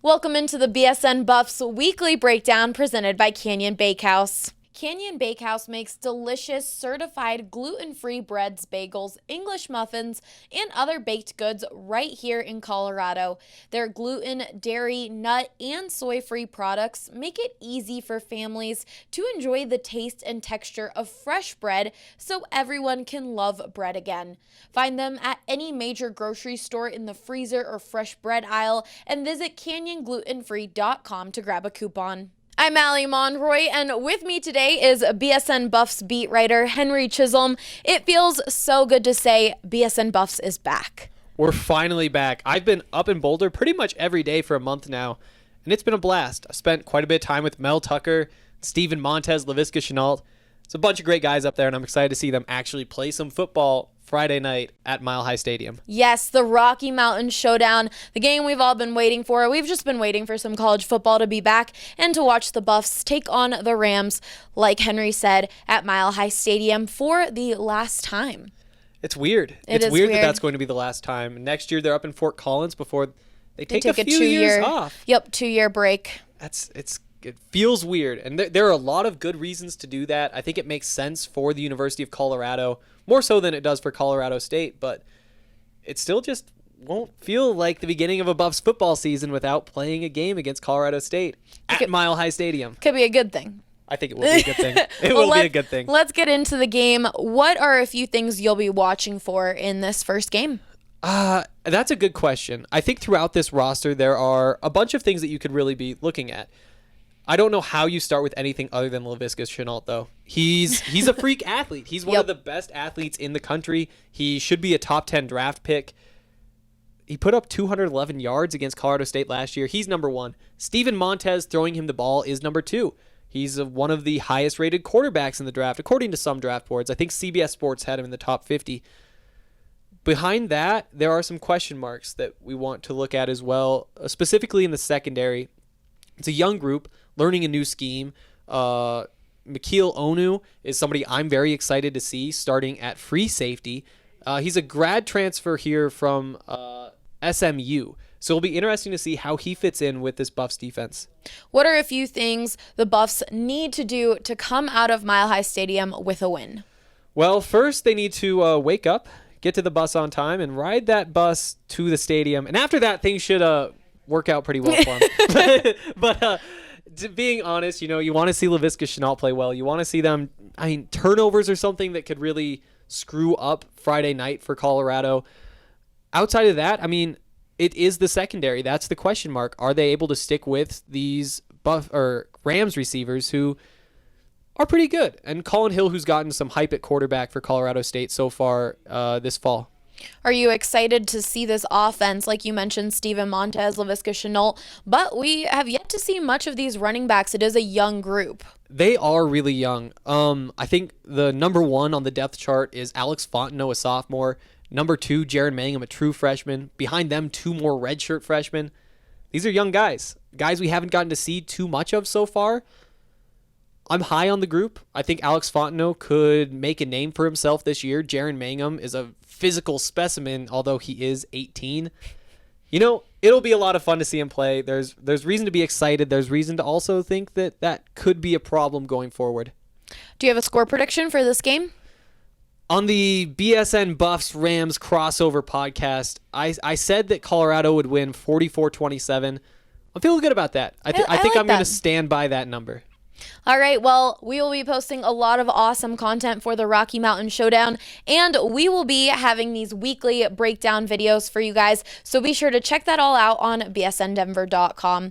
Welcome into the BSN Buffs weekly breakdown presented by Canyon Bakehouse. Canyon Bakehouse makes delicious, certified gluten-free breads, bagels, English muffins, and other baked goods right here in Colorado. Their gluten, dairy, nut, and soy-free products make it easy for families to enjoy the taste and texture of fresh bread so everyone can love bread again. Find them at any major grocery store in the freezer or fresh bread aisle and visit canyonglutenfree.com to grab a coupon. I'm Allie Monroy, and with me today is BSN Buffs beat writer Henry Chisholm. It feels so good to say BSN Buffs is back. We're finally back. I've been up in Boulder pretty much every day for a month now, and it's been a blast. I spent quite a bit of time with Mel Tucker, Steven Montez, LaVisca Chenault. It's a bunch of great guys up there, and I'm excited to see them actually play some football Friday night at Mile High Stadium. Yes, the Rocky Mountain Showdown, the game we've all been waiting for. We've just been waiting for some college football to be back and to watch the Buffs take on the Rams, like Henry said, at Mile High Stadium for the last time. It's weird. It's weird that that's going to be the last time. Next year, they're up in Fort Collins before they take a few years off. Yep, 2-year break. It feels weird, and there are a lot of good reasons to do that. I think it makes sense for the University of Colorado, more so than it does for Colorado State, but it still just won't feel like the beginning of a Buffs football season without playing a game against Colorado State at Mile High Stadium. Could be a good thing. I think it will be a good thing. It will be a good thing. Let's get into the game. What are a few things you'll be watching for in this first game? That's a good question. I think throughout this roster, there are a bunch of things that you could really be looking at. I don't know how you start with anything other than LaVisca Chenault, though. He's a freak athlete. He's one of the best athletes in the country. He should be a top 10 draft pick. He put up 211 yards against Colorado State last year. He's number one. Steven Montez throwing him the ball is number two. He's one of the highest rated quarterbacks in the draft, according to some draft boards. I think CBS Sports had him in the top 50. Behind that, there are some question marks that we want to look at as well, specifically in the secondary. It's a young group learning a new scheme. Makeel Onu is somebody I'm very excited to see starting at free safety. He's a grad transfer here from SMU. So it'll be interesting to see how he fits in with this Buffs defense. What are a few things the Buffs need to do to come out of Mile High Stadium with a win? Well, first they need to wake up, get to the bus on time, and ride that bus to the stadium. And after that, things should work out pretty well for them. but being honest, you want to see LaVisca Chenault play well. You want to see them, turnovers are something that could really screw up Friday night for Colorado. Outside of that, it is the secondary. That's the question mark. Are they able to stick with these Rams receivers who are pretty good? And Colin Hill, who's gotten some hype at quarterback for Colorado State so far this fall. Are you excited to see this offense? Like you mentioned, Steven Montez, LaVisca Chenault, but we have yet to see much of these running backs. It is a young group. They are really young. I think the number one on the depth chart is Alex Fontenot, a sophomore. Number two, Jaron Mangum, a true freshman. Behind them, two more redshirt freshmen. These are young guys we haven't gotten to see too much of so far. I'm high on the group. I think Alex Fontenot could make a name for himself this year. Jaron Mangum is a physical specimen, although he is 18. It'll be a lot of fun to see him play. There's reason to be excited. There's reason to also think that could be a problem going forward. Do you have a score prediction for this game? On the BSN Buffs Rams crossover podcast, I said that Colorado would win 44-27. I'm feeling good about that. I think I'm going to stand by that number. All right, well, we will be posting a lot of awesome content for the Rocky Mountain Showdown, and we will be having these weekly breakdown videos for you guys, so be sure to check that all out on bsndenver.com.